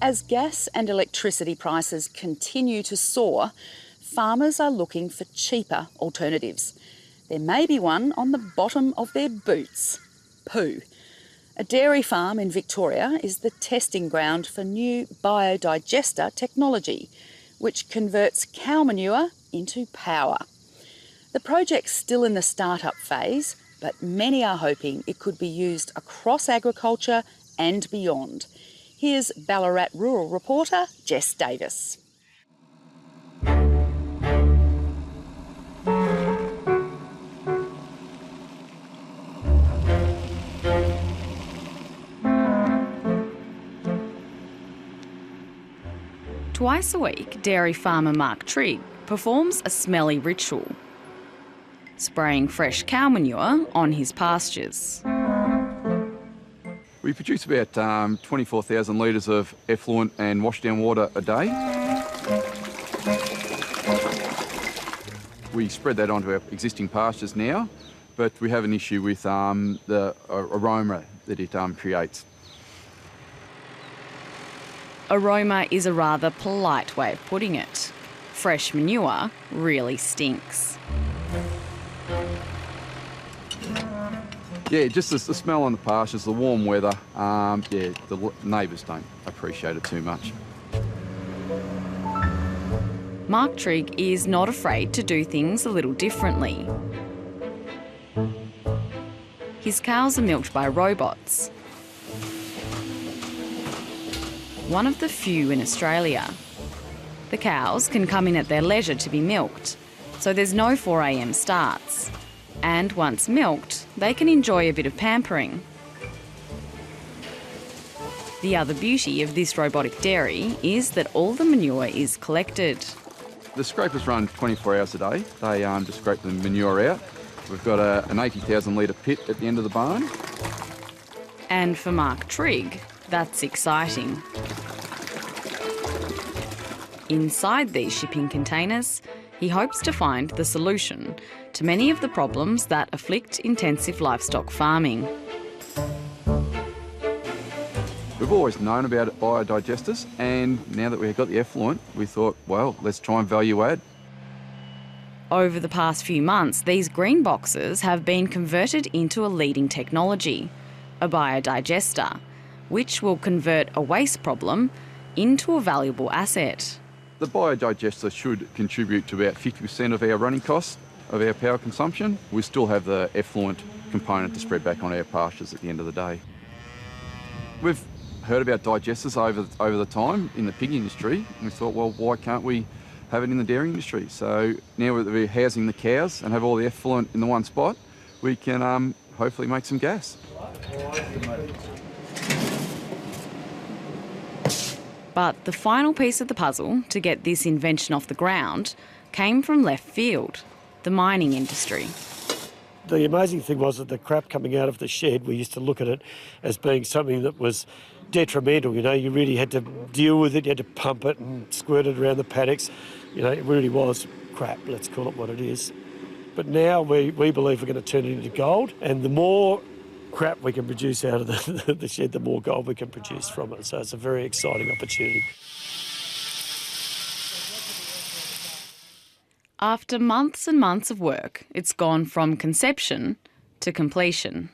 As gas and electricity prices continue to soar, farmers are looking for cheaper alternatives. There may be one on the bottom of their boots: poo. A dairy farm in Victoria is the testing ground for new Biodigester technology, which converts cow manure into power. The project's still in the start-up phase, but many are hoping it could be used across agriculture and beyond. Here's Ballarat rural reporter Jess Davis. Twice a week, dairy farmer Mark Trigg performs a smelly ritual, spraying fresh cow manure on his pastures. We produce about 24,000 litres of effluent and washdown water a day. We spread that onto our existing pastures now, but we have an issue with the aroma that it creates. Aroma is a rather polite way of putting it. Fresh manure really stinks. Yeah, just the smell on the pastures, the warm weather, the neighbours don't appreciate it too much. Mark Trigg is not afraid to do things a little differently. His cows are milked by robots. One of the few in Australia. The cows can come in at their leisure to be milked, so there's no 4 a.m. starts. And once milked, they can enjoy a bit of pampering. The other beauty of this robotic dairy is that all the manure is collected. The scrapers run 24 hours a day. They just scrape the manure out. We've got an 80,000 litre pit at the end of the barn. And for Mark Trigg, that's exciting. Inside these shipping containers, he hopes to find the solution to many of the problems that afflict intensive livestock farming. We've always known about biodigesters, and now that we've got the effluent, we thought, well, let's try and value add. Over the past few months, these green boxes have been converted into a leading technology, a biodigester, which will convert a waste problem into a valuable asset. The biodigester should contribute to about 50% of our running costs of our power consumption. We still have the effluent component to spread back on our pastures at the end of the day. We've heard about digesters over the time in the pig industry, and we thought, well, why can't we have it in the dairy industry? So now that we're housing the cows and have all the effluent in the one spot, we can hopefully make some gas. But the final piece of the puzzle to get this invention off the ground came from left field, the mining industry. The amazing thing was that the crap coming out of the shed, we used to look at it as being something that was detrimental. You know, you really had to deal with it, you had to pump it and squirt it around the paddocks. You know, it really was crap, let's call it what it is. But now we believe we're going to turn it into gold, and the more crap we can produce out of the shed, the more gold we can produce from it. So it's a very exciting opportunity. After months and months of work, it's gone from conception to completion.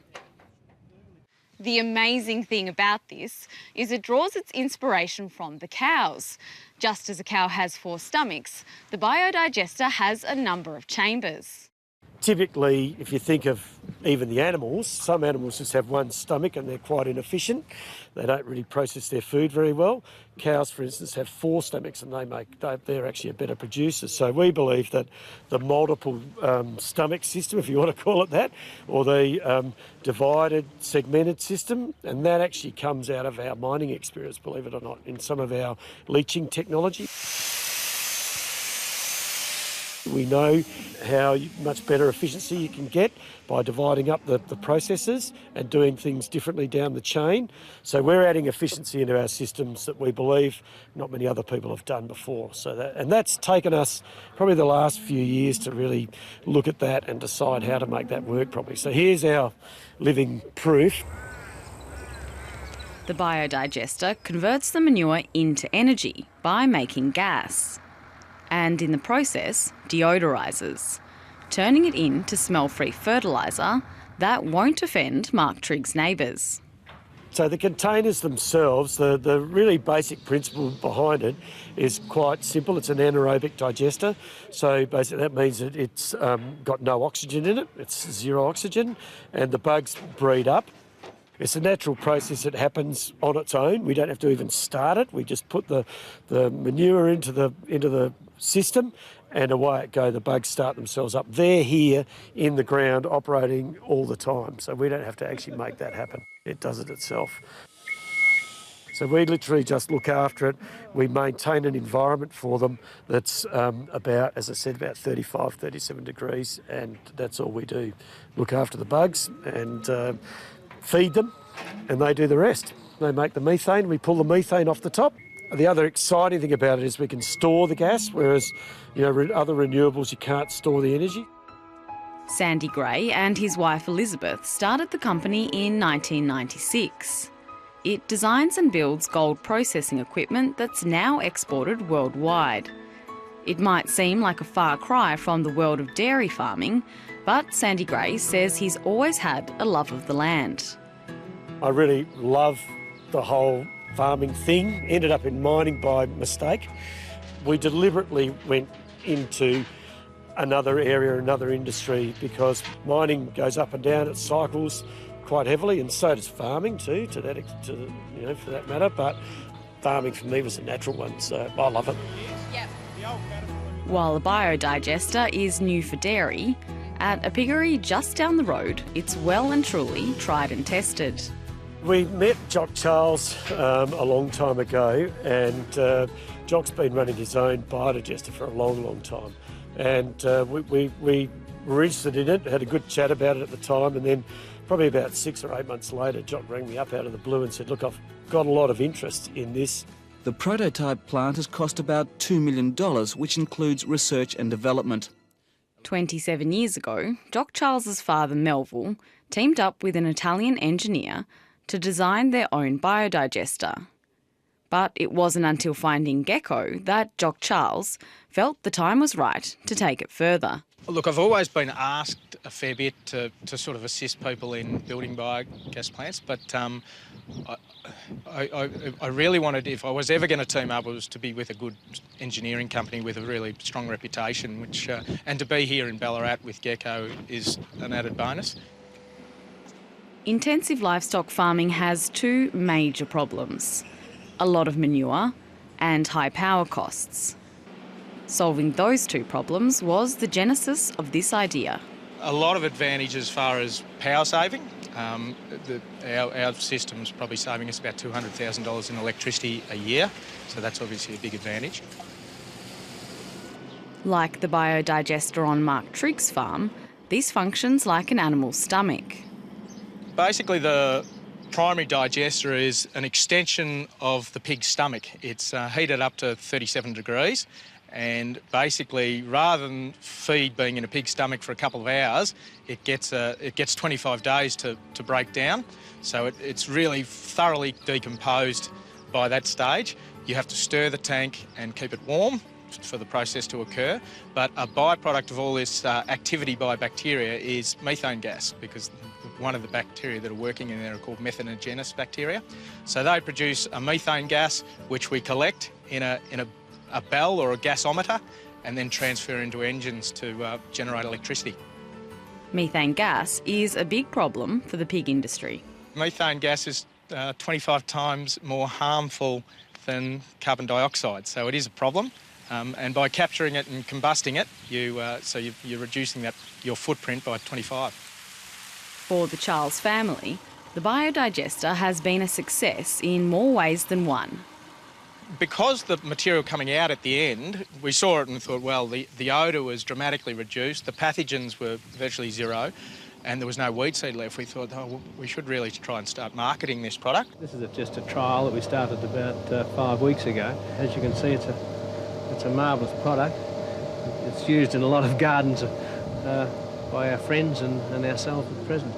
The amazing thing about this is it draws its inspiration from the cows. Just as a cow has 4 stomachs, the biodigester has a number of chambers. Typically, if you think of even the animals, some animals just have one stomach and they're quite inefficient. They don't really process their food very well. Cows, for instance, have 4 stomachs and they're actually a better producer. So we believe that the multiple stomach system, if you want to call it that, or the divided, segmented system, and that actually comes out of our mining experience, believe it or not, in some of our leaching technology. We know how much better efficiency you can get by dividing up the processes and doing things differently down the chain. So we're adding efficiency into our systems that we believe not many other people have done before. And that's taken us probably the last few years to really look at that and decide how to make that work properly. So here's our living proof. The The biodigester converts the manure into energy by making gas, and in the process deodorises, turning it into smell-free fertiliser that won't offend Mark Trigg's neighbours. So the containers themselves, the really basic principle behind it is quite simple. It's an anaerobic digester. So basically that means that it's got no oxygen in it. It's zero oxygen, and the bugs breed up. It's a natural process that happens on its own. We don't have to even start it. We just put the manure into the system, and away it go. The bugs start themselves up. They're here in the ground operating all the time, so we don't have to actually make that happen. It does it itself. So we literally just look after it. We maintain an environment for them that's about, as I said, about 35, 37 degrees, and that's all we do. Look after the bugs and feed them, and they do the rest. They make the methane. We pull the methane off the top. The other exciting thing about it is we can store the gas, whereas other renewables you can't store the energy. Sandy Gray and his wife Elizabeth started the company in 1996. It designs and builds gold processing equipment that's now exported worldwide. It might seem like a far cry from the world of dairy farming, but Sandy Gray says he's always had a love of the land. I really love the whole farming thing. Ended up in mining by mistake. We deliberately went into another area, another industry, because mining goes up and down, it cycles quite heavily, and so does farming too, for that matter. But farming for me was a natural one, so I love it. While the biodigester is new for dairy, at a piggery just down the road, it's well and truly tried and tested. We met Jock Charles a long time ago, and Jock's been running his own biodigester for a long, long time. And we were interested in it, had a good chat about it at the time, and then probably about 6 or 8 months later, Jock rang me up out of the blue and said, look, I've got a lot of interest in this. The prototype plant has cost about $2 million, which includes research and development. 27 years ago, Jock Charles's father, Melville, teamed up with an Italian engineer to design their own biodigester. But it wasn't until finding Gekko that Jock Charles felt the time was right to take it further. Look, I've always been asked a fair bit to sort of assist people in building biogas plants, but I really wanted, if I was ever going to team up, it was to be with a good engineering company with a really strong reputation, and to be here in Ballarat with Gekko is an added bonus. Intensive livestock farming has two major problems: a lot of manure and high power costs. Solving those two problems was the genesis of this idea. A lot of advantage as far as power saving. Our system's probably saving us about $200,000 in electricity a year, so that's obviously a big advantage. Like the biodigester on Mark Trigg's farm, this functions like an animal's stomach. Basically, the primary digester is an extension of the pig's stomach. It's heated up to 37 degrees, and basically, rather than feed being in a pig's stomach for a couple of hours, it gets 25 days to break down. So it's really thoroughly decomposed by that stage. You have to stir the tank and keep it warm for the process to occur. But a byproduct of all this activity by bacteria is methane gas, because one of the bacteria that are working in there are called methanogenous bacteria. So they produce a methane gas, which we collect in a bell or a gasometer, and then transfer into engines to generate electricity. Methane gas is a big problem for the pig industry. Methane gas is 25 times more harmful than carbon dioxide, so it is a problem. And by capturing it and combusting it, you're reducing your footprint by 25. For the Charles family, the biodigester has been a success in more ways than one. Because the material coming out at the end, we saw it and thought, well, the odour was dramatically reduced, the pathogens were virtually zero, and there was no weed seed left. We thought, we should really try and start marketing this product. This is just a trial that we started about 5 weeks ago. As you can see, it's a marvellous product. It's used in a lot of gardens by our friends and ourselves at present.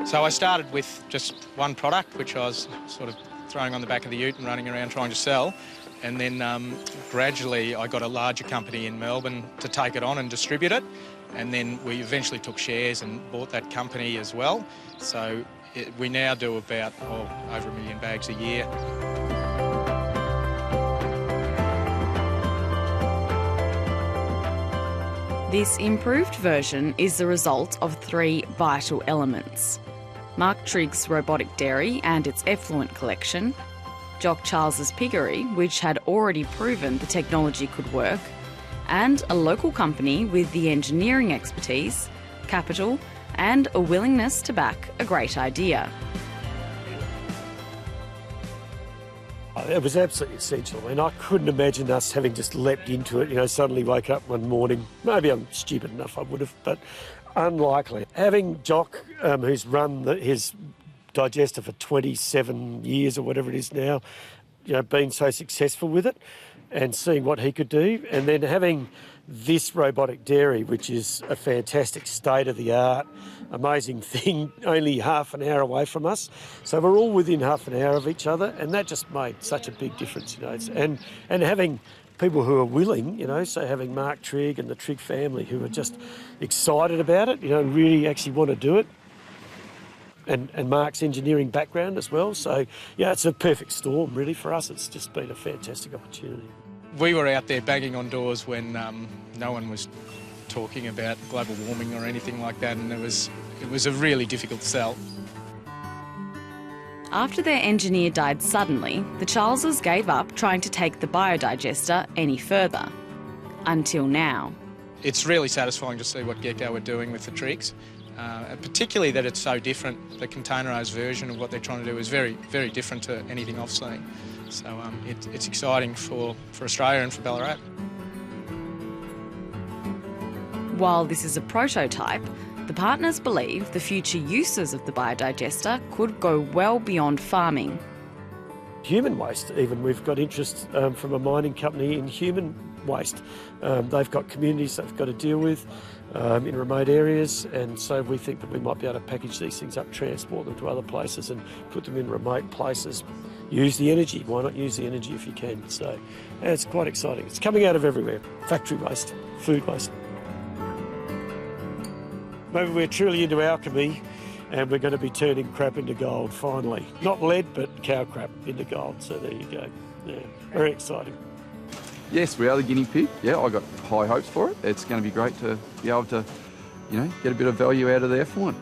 So I started with just one product, which I was sort of throwing on the back of the ute and running around trying to sell. And then gradually I got a larger company in Melbourne to take it on and distribute it. And then we eventually took shares and bought that company as well. So we now do about over 1 million bags a year. This improved version is the result of 3 vital elements: Mark Trigg's robotic dairy and its effluent collection, Jock Charles's piggery, which had already proven the technology could work, and a local company with the engineering expertise, capital, and a willingness to back a great idea. It was absolutely essential, and I couldn't imagine us having just leapt into it, suddenly woke up one morning. Maybe I'm stupid enough, I would have, but unlikely. Having Jock, who's run his digester for 27 years or whatever it is now, been so successful with it and seeing what he could do, and then having this robotic dairy, which is a fantastic state-of-the-art, amazing thing, only half an hour away from us. So we're all within half an hour of each other, and that just made such a big difference, and having people who are willing, so having Mark Trigg and the Trigg family who are just excited about it, really actually want to do it. And Mark's engineering background as well. So, it's a perfect storm really for us. It's just been a fantastic opportunity. We were out there banging on doors when no one was talking about global warming or anything like that, and it was a really difficult sell. After their engineer died suddenly, the Charleses gave up trying to take the biodigester any further. Until now. It's really satisfying to see what Gekko are doing with the Triggs. Particularly that it's so different. The containerised version of what they're trying to do is very, very different to anything I've seen. So it's exciting for Australia and for Ballarat. While this is a prototype, the partners believe the future uses of the biodigester could go well beyond farming. Human waste even. We've got interest from a mining company in human waste. They've got communities they've got to deal with in remote areas, and so we think that we might be able to package these things up, transport them to other places and put them in remote places. Use the energy. Why not use the energy if you can? So it's quite exciting. It's coming out of everywhere. Factory waste, food waste. Maybe we're truly into alchemy and we're going to be turning crap into gold finally. Not lead, but cow crap into gold. So there you go. Yeah, very exciting. Yes, we are the guinea pig. Yeah, I got high hopes for it. It's going to be great to be able to, get a bit of value out of the effluent.